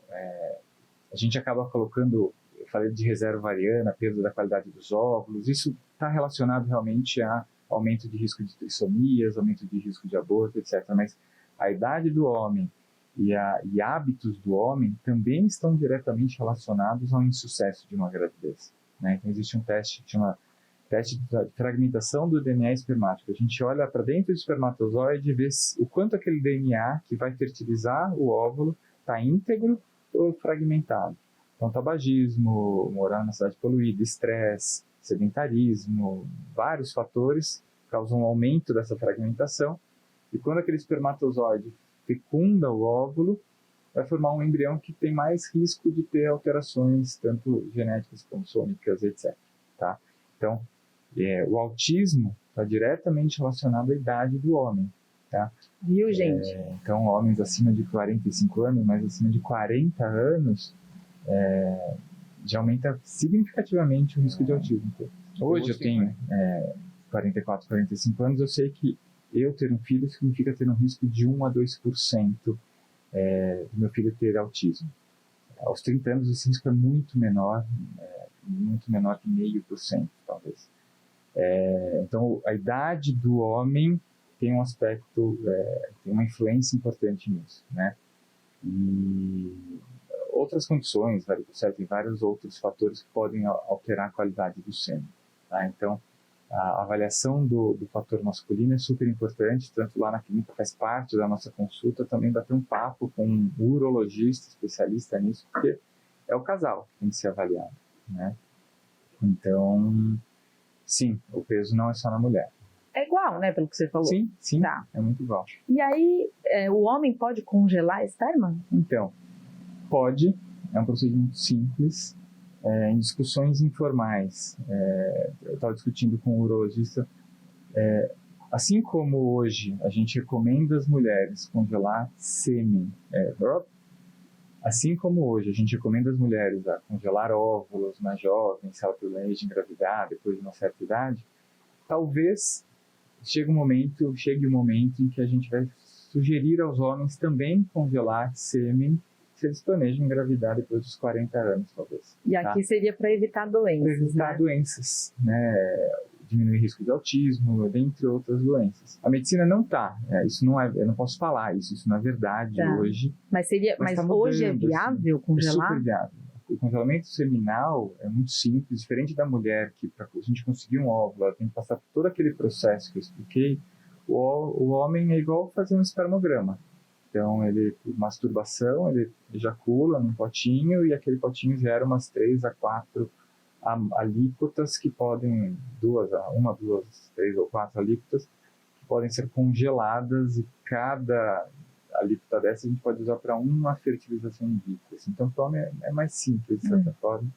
a gente acaba colocando, eu falei de reserva ovariana, perda da qualidade dos óvulos, isso está relacionado realmente a aumento de risco de trissomias, aumento de risco de aborto, etc. Mas a idade do homem e hábitos do homem também estão diretamente relacionados ao insucesso de uma gravidez, né? Então, existe um teste que chama teste de fragmentação do DNA espermático. A gente olha para dentro do espermatozoide e vê o quanto aquele DNA que vai fertilizar o óvulo está íntegro ou fragmentado. Então, tabagismo, morar na cidade poluída, estresse, sedentarismo, vários fatores causam um aumento dessa fragmentação. E quando aquele espermatozoide fecunda o óvulo, vai formar um embrião que tem mais risco de ter alterações, tanto genéticas, cromossômicas, etc. Tá? Então, o autismo está diretamente relacionado à idade do homem, tá? Viu, gente? Então, homens acima de 45 anos, mas acima de 40 anos, já aumenta significativamente o risco de autismo. Hoje eu tenho 44, 45 anos, eu sei que eu ter um filho significa ter um risco de 1 a 2% do meu filho ter autismo. Aos 30 anos esse risco é muito menor que 0,5%, talvez. Então, a idade do homem tem um aspecto, tem uma influência importante nisso, né? E outras condições, tem vários outros fatores que podem alterar a qualidade do sêmen, tá? Então, a avaliação do fator masculino é super importante, tanto lá na clínica, faz parte da nossa consulta, também bater um papo com um urologista especialista nisso, porque é o casal que tem que ser avaliado, né? Então, sim, o peso não é só na mulher. É igual, né, pelo que você falou? Sim, tá. É muito igual. E aí, o homem pode congelar a esperma? Então, pode, é um procedimento simples, em discussões informais. Eu estava discutindo com um urologista, assim como hoje a gente recomenda às mulheres congelar sêmen, assim como hoje a gente recomenda às mulheres a congelar óvulos na jovem, se ela planeja engravidar depois de uma certa idade, talvez chegue o momento em que a gente vai sugerir aos homens também congelar sêmen se eles planejam engravidar depois dos 40 anos, talvez. E aqui seria para evitar doenças, para evitar doenças, né? Diminuir o risco de autismo, dentre outras doenças. A medicina não está, isso não é, eu não posso falar isso não é verdade hoje. Mas tá hoje é viável assim, congelar? É super viável. O congelamento seminal é muito simples, diferente da mulher que para a gente conseguir um óvulo, ela tem que passar por todo aquele processo que eu expliquei. O homem é igual fazer um espermograma. Então, ele, por masturbação, ele ejacula num potinho e aquele potinho gera umas 3 a 4 alíquotas que podem, 2, 3 ou 4 alíquotas que podem ser congeladas, e cada alíquota dessa a gente pode usar para uma fertilização in vitro. Então, para o homem é mais simples, de certa forma.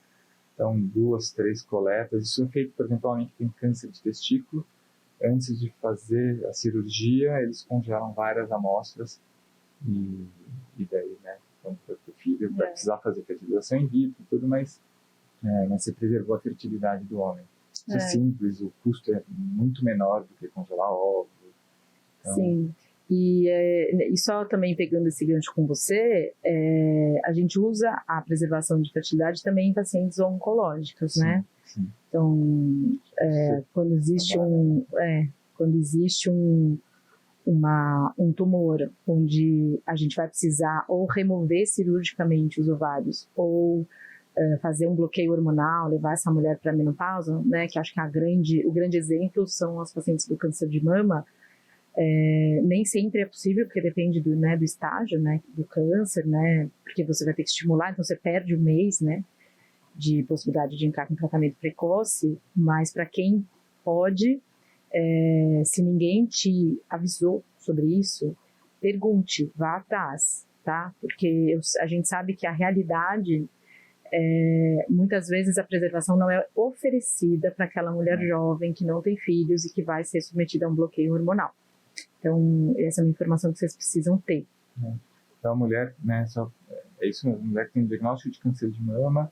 Então, 2, 3 coletas. Isso é feito, por exemplo, homem que tem câncer de testículo. Antes de fazer a cirurgia, eles congelam várias amostras e daí, né, quando for pro filho, vai precisar fazer fertilização in vitro e tudo, mas você preservou a fertilidade do homem. Isso é simples, o custo é muito menor do que congelar óvulos. Então... Sim, e só também pegando esse gancho com você, a gente usa a preservação de fertilidade também em pacientes oncológicos, sim, né? Sim. Então, quando existe um tumor onde a gente vai precisar ou remover cirurgicamente os ovários ou fazer um bloqueio hormonal, levar essa mulher para a menopausa, né, que acho que o grande exemplo são as pacientes do câncer de mama. Nem sempre é possível, porque depende do estágio, né, do câncer, né, porque você vai ter que estimular, então você perde um mês, né, de possibilidade de entrar com tratamento precoce, mas para quem pode, se ninguém te avisou sobre isso, pergunte, vá atrás, tá? Porque a gente sabe que a realidade, muitas vezes a preservação não é oferecida para aquela mulher jovem que não tem filhos e que vai ser submetida a um bloqueio hormonal. Então, essa é uma informação que vocês precisam ter. Então, a mulher, né, é isso mesmo, a mulher que tem diagnóstico de câncer de mama,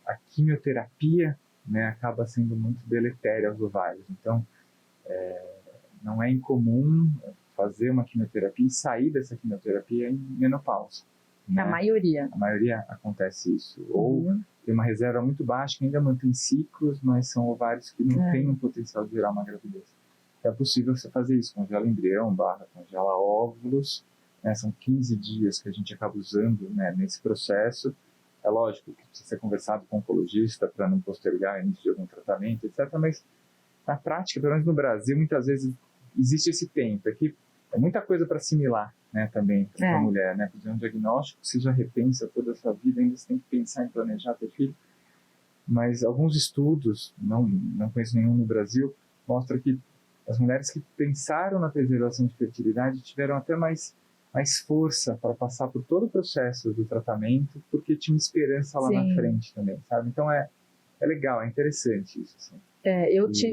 a quimioterapia, né, acaba sendo muito deletéria aos ovários. Então, não é incomum fazer uma quimioterapia e sair dessa quimioterapia em menopausa. Né? A maioria acontece isso. Ou tem uma reserva muito baixa que ainda mantém ciclos, mas são ovários que não têm um potencial de gerar uma gravidez. É possível você fazer isso, congela embrião, congela óvulos, né? São 15 dias que a gente acaba usando, né, nesse processo. É lógico que precisa ser conversado com o oncologista para não postergar o início de algum tratamento, etc. Mas na prática, pelo menos no Brasil, muitas vezes existe esse tempo. Aqui é muita coisa para assimilar, né, também para a mulher, né? Fazer um diagnóstico, você já repensa toda a sua vida, ainda você tem que pensar em planejar ter filho. Mas alguns estudos, não conheço nenhum no Brasil, mostram que as mulheres que pensaram na preservação de fertilidade tiveram até mais força para passar por todo o processo do tratamento, porque tinha esperança lá na frente também, sabe? Então é legal, é interessante isso. Assim.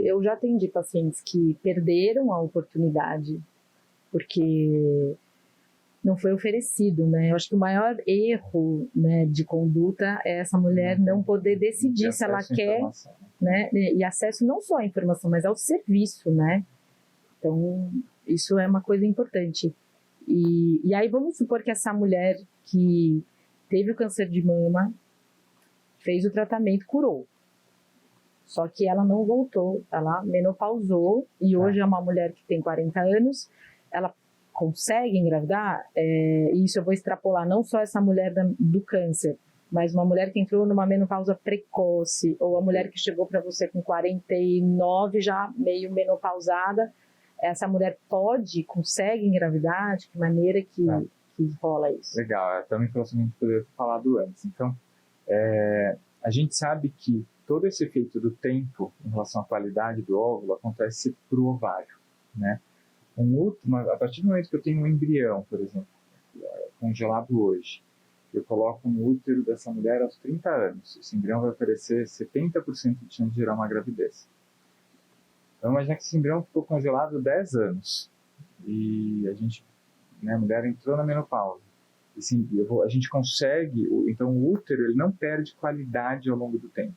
Eu já atendi pacientes que perderam a oportunidade porque não foi oferecido, né? Eu acho que o maior erro, né, de conduta é essa mulher não poder decidir se ela quer, né? E acesso não só à informação, mas ao serviço, né? Então, isso é uma coisa importante. E aí vamos supor que essa mulher que teve o câncer de mama, fez o tratamento, curou. Só que ela não voltou, ela menopausou e hoje é uma mulher que tem 40 anos, ela consegue engravidar, e isso eu vou extrapolar não só essa mulher do câncer, mas uma mulher que entrou numa menopausa precoce, ou a mulher que chegou para você com 49 já meio menopausada, essa mulher consegue engravidar? De que maneira que rola isso? Legal, até uma informação que a gente poderia ter falado antes. Então, a gente sabe que todo esse efeito do tempo em relação à qualidade do óvulo acontece para o ovário, né? A partir do momento que eu tenho um embrião, por exemplo, congelado hoje, eu coloco no útero dessa mulher aos 30 anos, esse embrião vai oferecer 70% de chance de gerar uma gravidez. Então, imagina que esse embrião ficou congelado 10 anos e a mulher entrou na menopausa. Assim, a gente consegue, então o útero ele não perde qualidade ao longo do tempo.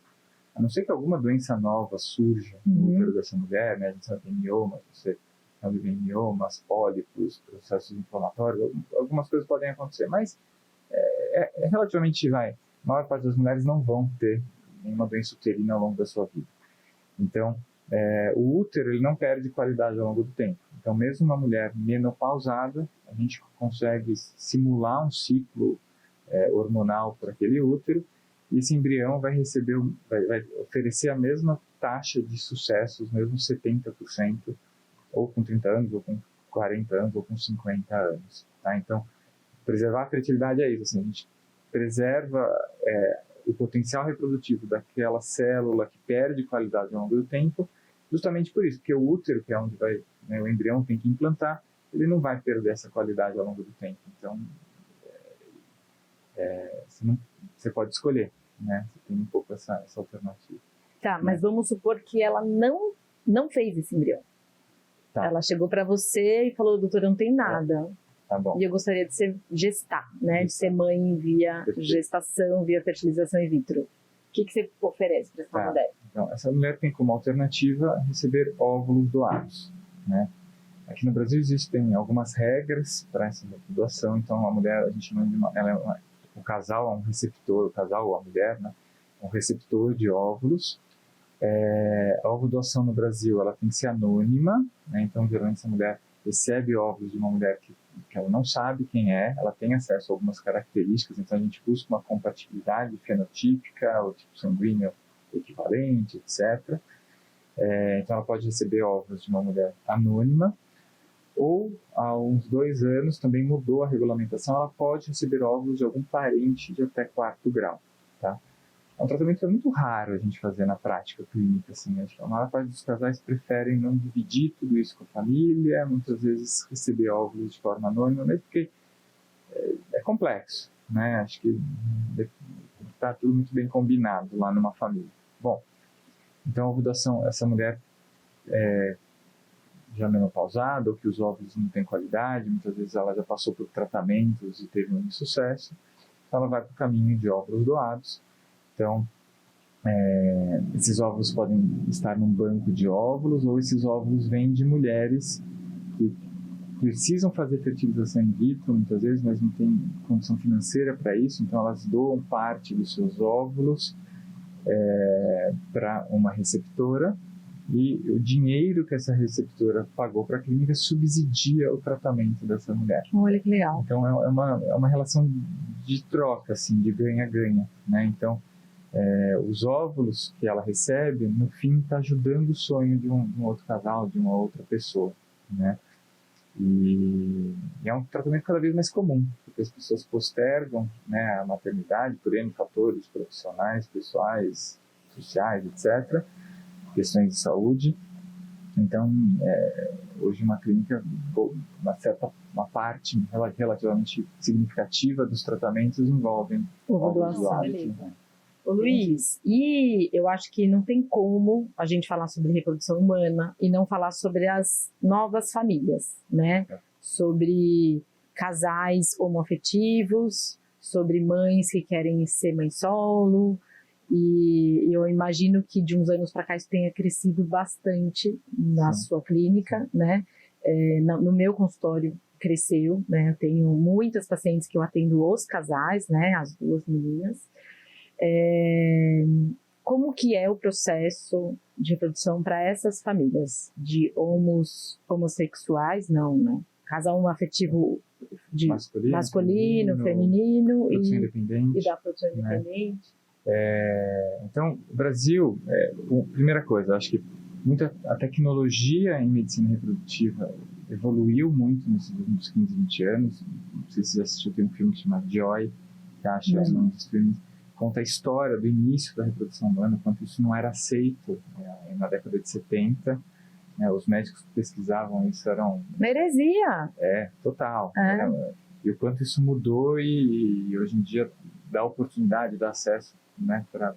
A não ser que alguma doença nova surja no útero dessa mulher, né? A gente sabe que tem mioma, você de miomas, pólipos, processos inflamatórios, algumas coisas podem acontecer, mas é relativamente, a maior parte das mulheres não vão ter nenhuma doença uterina ao longo da sua vida. Então, o útero ele não perde qualidade ao longo do tempo. Então, mesmo uma mulher menopausada, a gente consegue simular um ciclo hormonal para aquele útero, e esse embrião vai oferecer a mesma taxa de sucesso, os mesmos 70%, ou com 30 anos, ou com 40 anos, ou com 50 anos. Tá? Então, preservar a fertilidade é isso. Assim, a gente preserva o potencial reprodutivo daquela célula que perde qualidade ao longo do tempo, justamente por isso, porque o útero, que é onde o embrião tem que implantar, ele não vai perder essa qualidade ao longo do tempo. Então, você pode escolher, né? Você tem um pouco essa alternativa. Tá, mas vamos supor que ela não fez esse embrião. Tá. Ela chegou para você e falou, doutora, não tem nada. Tá bom. E eu gostaria de gestar, né? De ser mãe via gestação, via fertilização in vitro. O que você oferece para essa mulher? Então, essa mulher tem como alternativa receber óvulos doados, né? Aqui no Brasil existem algumas regras para essa doação. Então, a mulher, a gente chama de o casal é um receptor, o casal ou a mulher, né? Um receptor de óvulos. A ovodoação no Brasil, ela tem que ser anônima, né? Então, geralmente, essa mulher recebe óvulos de uma mulher que ela não sabe quem é, ela tem acesso a algumas características, então a gente busca uma compatibilidade fenotípica, o tipo sanguíneo equivalente, etc. Então ela pode receber óvulos de uma mulher anônima, ou há uns 2 anos também mudou a regulamentação, ela pode receber óvulos de algum parente de até 4º grau. Tá? É um tratamento que é muito raro a gente fazer na prática clínica. Assim, a maior parte dos casais preferem não dividir tudo isso com a família, muitas vezes receber óvulos de forma anônima, mesmo porque é complexo, né? Acho que está tudo muito bem combinado lá numa família. Bom, então a ovodação, essa mulher já menopausada, ou que os óvulos não têm qualidade, muitas vezes ela já passou por tratamentos e teve um insucesso, ela vai para o caminho de óvulos doados. Então, esses óvulos podem estar num banco de óvulos, ou esses óvulos vêm de mulheres que precisam fazer fertilização in vitro, muitas vezes, mas não tem condição financeira para isso, então elas doam parte dos seus óvulos para uma receptora, e o dinheiro que essa receptora pagou para a clínica subsidia o tratamento dessa mulher. Olha que legal. Então, é uma relação de troca, assim, de ganha-ganha, né? Então, os óvulos que ela recebe, no fim, está ajudando o sonho de um outro casal, de uma outra pessoa, né? E é um tratamento cada vez mais comum, porque as pessoas postergam, né, a maternidade por N fatores profissionais, pessoais, sociais, etc., questões de saúde. Então, hoje uma clínica, uma parte relativamente significativa dos tratamentos envolvem óvulos doados. Ô Luiz, e eu acho que não tem como a gente falar sobre reprodução humana e não falar sobre as novas famílias, né? Sobre casais homoafetivos, sobre mães que querem ser mãe solo, e eu imagino que de uns anos para cá isso tenha crescido bastante na sua clínica, né? No meu consultório cresceu, né? Eu tenho muitas pacientes que eu atendo os casais, né? As 2 meninas. Como que é o processo de reprodução para essas famílias de homossexuais, não, né? Casal homoafetivo de masculino, feminino e da produção independente. Então, o Brasil, primeira coisa, acho que a tecnologia em medicina reprodutiva evoluiu muito nesses últimos 15, 20 anos. Não sei se você já assistiu, tem um filme chamado Joy, que acho que é um dos filmes, conta a história do início da reprodução humana, quanto isso não era aceito na década de 70. Os médicos que pesquisavam isso eram... Uma heresia! Total. E o quanto isso mudou e hoje em dia dá oportunidade, dá acesso, né, para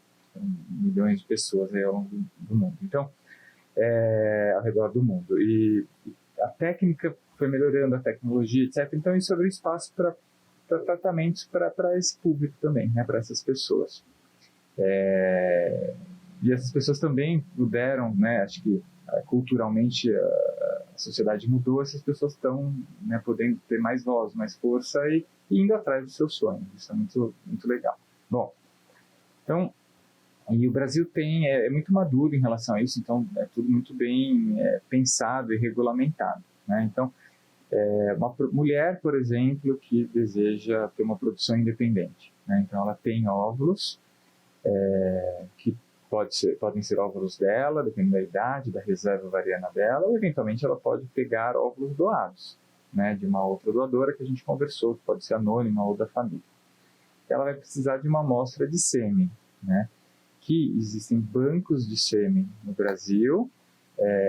milhões de pessoas aí ao longo do mundo. Então, ao redor do mundo. E a técnica foi melhorando, a tecnologia, etc. Então, isso abriu espaço para tratamentos para esse público também, né, para essas pessoas. E essas pessoas também puderam, né, acho que culturalmente a sociedade mudou, essas pessoas estão, né, podendo ter mais voz, mais força e indo atrás dos seus sonhos. Isso é muito, muito legal. Bom, então, e o Brasil é muito maduro em relação a isso, então é tudo muito bem pensado e regulamentado, né? Então, uma mulher, por exemplo, que deseja ter uma produção independente, né? Então ela tem óvulos, que podem ser óvulos dela, dependendo da idade, da reserva ovariana dela, ou eventualmente ela pode pegar óvulos doados, né, de uma outra doadora que a gente conversou, que pode ser anônima ou da família. Ela vai precisar de uma amostra de sêmen, né, que existem bancos de sêmen no Brasil,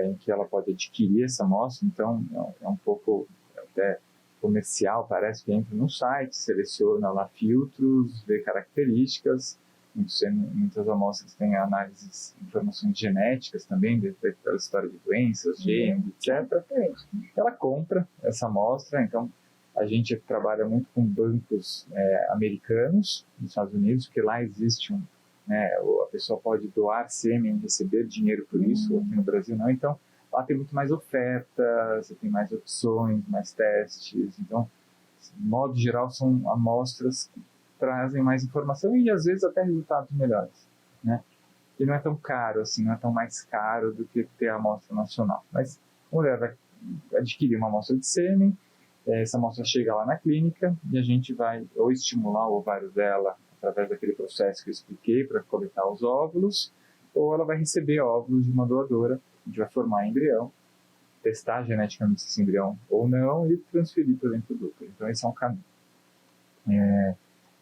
em que ela pode adquirir essa amostra, então é um pouco até comercial, parece que entra no site, seleciona lá filtros, vê características. Muitas amostras têm análises, informações genéticas também, pela história de doenças, genes, etc. Ela compra essa amostra, então a gente trabalha muito com bancos americanos, nos Estados Unidos, porque lá existe né, a pessoa pode doar sêmen e receber dinheiro por isso, aqui no Brasil não, então lá tem muito mais oferta, você tem mais opções, mais testes, então, de modo geral, são amostras que trazem mais informação e às vezes até resultados melhores, né? E não é tão caro assim, não é tão mais caro do que ter a amostra nacional. Mas a mulher vai adquirir uma amostra de sêmen, essa amostra chega lá na clínica e a gente vai ou estimular o ovário dela através daquele processo que eu expliquei para coletar os óvulos, ou ela vai receber óvulos de uma doadora, a gente vai formar embrião, testar geneticamente esse embrião ou não e transferir para dentro do útero. Então esse é um caminho.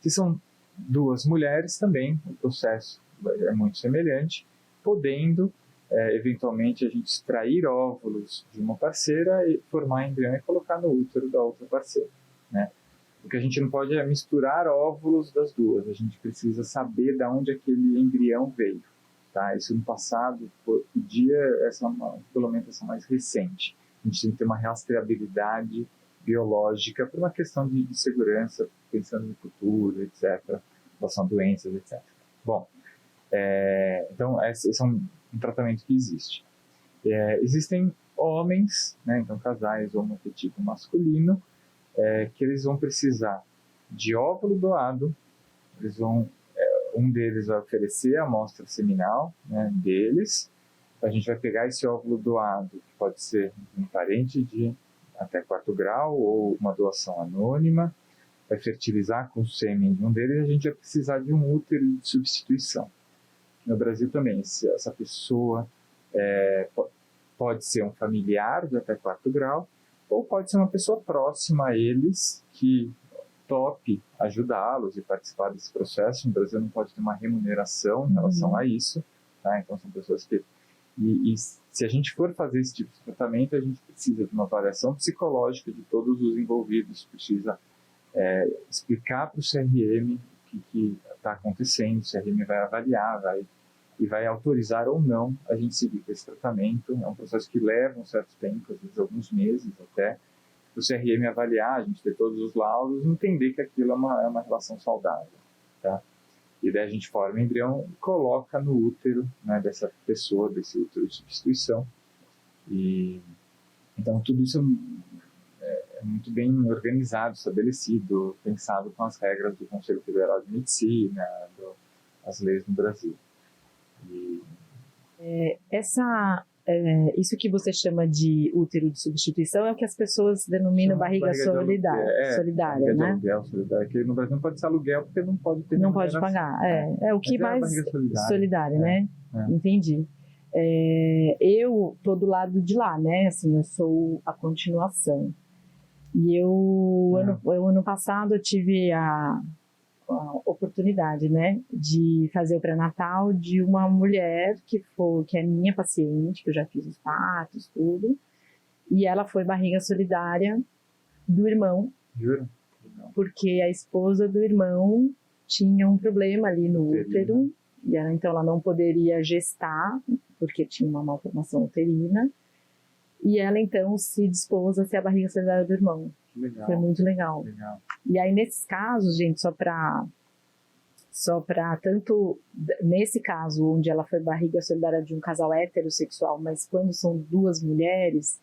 Se são duas mulheres também, o processo é muito semelhante, podendo eventualmente a gente extrair óvulos de uma parceira e formar embrião e colocar no útero da outra parceira, né? O que a gente não pode é misturar óvulos das duas, a gente precisa saber de onde aquele embrião veio, tá? Isso no passado podia, pelo menos essa mais recente, a gente tem que ter uma rastreabilidade biológica por uma questão de segurança, pensando no futuro, etc., relação a doenças, etc. Bom, então esse é um tratamento que existe. Existem homens, né, então casais homoafetivo masculino, que eles vão precisar de óvulo doado, um deles vai oferecer a amostra seminal, né, deles, a gente vai pegar esse óvulo doado, que pode ser um parente de até 4º grau ou uma doação anônima, vai fertilizar com o sêmen de um deles e a gente vai precisar de um útero de substituição. No Brasil também, essa pessoa pode ser um familiar de até 4º grau, ou pode ser uma pessoa próxima a eles que tope ajudá-los e participar desse processo. No Brasil não pode ter uma remuneração em relação a isso, tá? Então são pessoas que... E se a gente for fazer esse tipo de tratamento, a gente precisa de uma avaliação psicológica de todos os envolvidos, precisa explicar para o CRM o que está acontecendo, o CRM vai avaliar, e vai autorizar ou não a gente seguir com esse tratamento. É um processo que leva um certo tempo, às vezes alguns meses até, o CRM avaliar, a gente ter todos os laudos, entender que aquilo é uma relação saudável, tá? E daí a gente forma o embrião e coloca no útero, né, dessa pessoa, desse útero de substituição. E então tudo isso é muito bem organizado, estabelecido, pensado com as regras do Conselho Federal de Medicina, as leis no Brasil. Isso que você chama de útero de substituição é o que as pessoas denominam barriga solidária, né? Aluguel solidário, que no Brasil não pode ser aluguel porque não pode ter. Não pode pagar, o que mais solidária, né? Entendi. Eu tô do lado de lá, né? Assim, eu sou a continuação. E ano passado eu tive a oportunidade, né, de fazer o pré-natal de uma mulher que é minha paciente, que eu já fiz os partos, tudo, e ela foi barriga solidária do irmão. Jura? Porque a esposa do irmão tinha um problema ali no útero, e então ela não poderia gestar, porque tinha uma malformação uterina, e ela então se dispôs a ser a barriga solidária do irmão. Legal. Foi muito legal. E aí, nesses casos, gente, só para tanto nesse caso, onde ela foi barriga solidária de um casal heterossexual, mas quando são duas mulheres,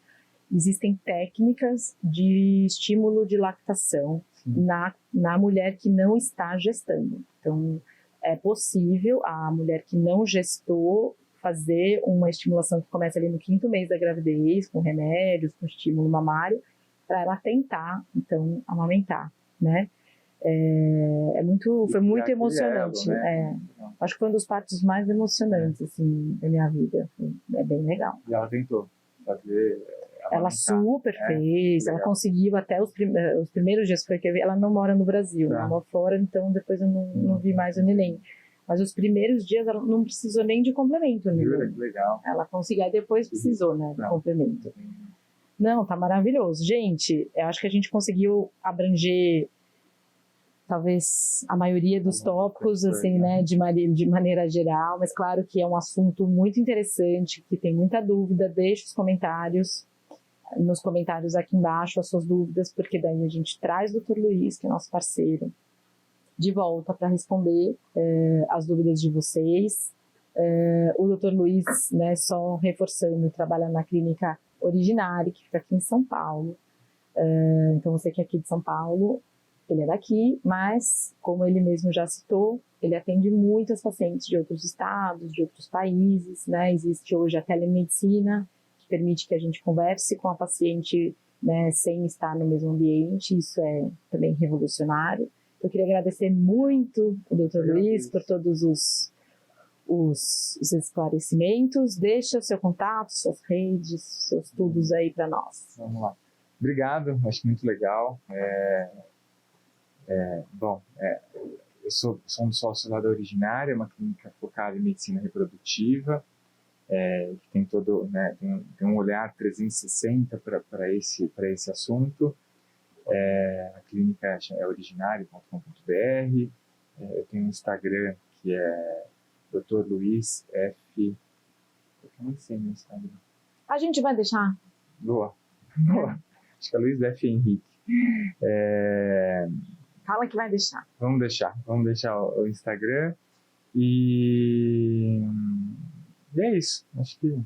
existem técnicas de estímulo de lactação na mulher que não está gestando. Então, é possível a mulher que não gestou fazer uma estimulação que começa ali no 5º mês da gravidez, com remédios, com estímulo mamário, para ela tentar, então, amamentar, né? Foi muito emocionante. Né? Acho que foi um dos partos mais emocionantes, assim, da minha vida. É bem legal. E ela tentou fazer... Ela super fez, ela conseguiu até os primeiros dias, porque ela não mora no Brasil, ela mora fora, então depois eu não vi mais o neném. Mas os primeiros dias ela não precisou nem de complemento. Jura, que legal. Ela conseguiu, aí depois precisou, né, de complemento. Não, tá maravilhoso. Gente, eu acho que a gente conseguiu abranger talvez a maioria dos tópicos, assim, né, de maneira geral, mas claro que é um assunto muito interessante, que tem muita dúvida, deixe os comentários, nos comentários aqui embaixo as suas dúvidas, porque daí a gente traz o Dr. Luiz, que é nosso parceiro, de volta para responder as dúvidas de vocês. O Dr. Luiz, né, só reforçando, trabalha na clínica Originária, que fica aqui em São Paulo. Então você que é aqui de São Paulo, ele é daqui, mas como ele mesmo já citou, ele atende muitas pacientes de outros estados, de outros países, né? Existe hoje a telemedicina, que permite que a gente converse com a paciente, né, sem estar no mesmo ambiente. Isso é também revolucionário. Eu queria agradecer muito o Dr. Luiz por todos os esclarecimentos. Deixa o seu contato, suas redes, seus tudos aí para nós. Vamos lá. Obrigado, acho muito legal. Eu sou um sócio lá da Originária, uma clínica focada em medicina reprodutiva, que tem todo, né, tem um olhar 360 para esse assunto. A clínica é originário.com.br. Eu tenho um Instagram que é Dr. Luiz F. Eu nem sei meu Instagram. A gente vai deixar. Boa. Acho que é Luiz F. Henrique. Fala que vai deixar. Vamos deixar o Instagram. E é isso. Acho que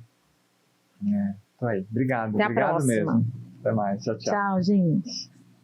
tô aí. Obrigado. Até a Obrigado próxima. mesmo. Até mais. Tchau, tchau. Tchau, gente.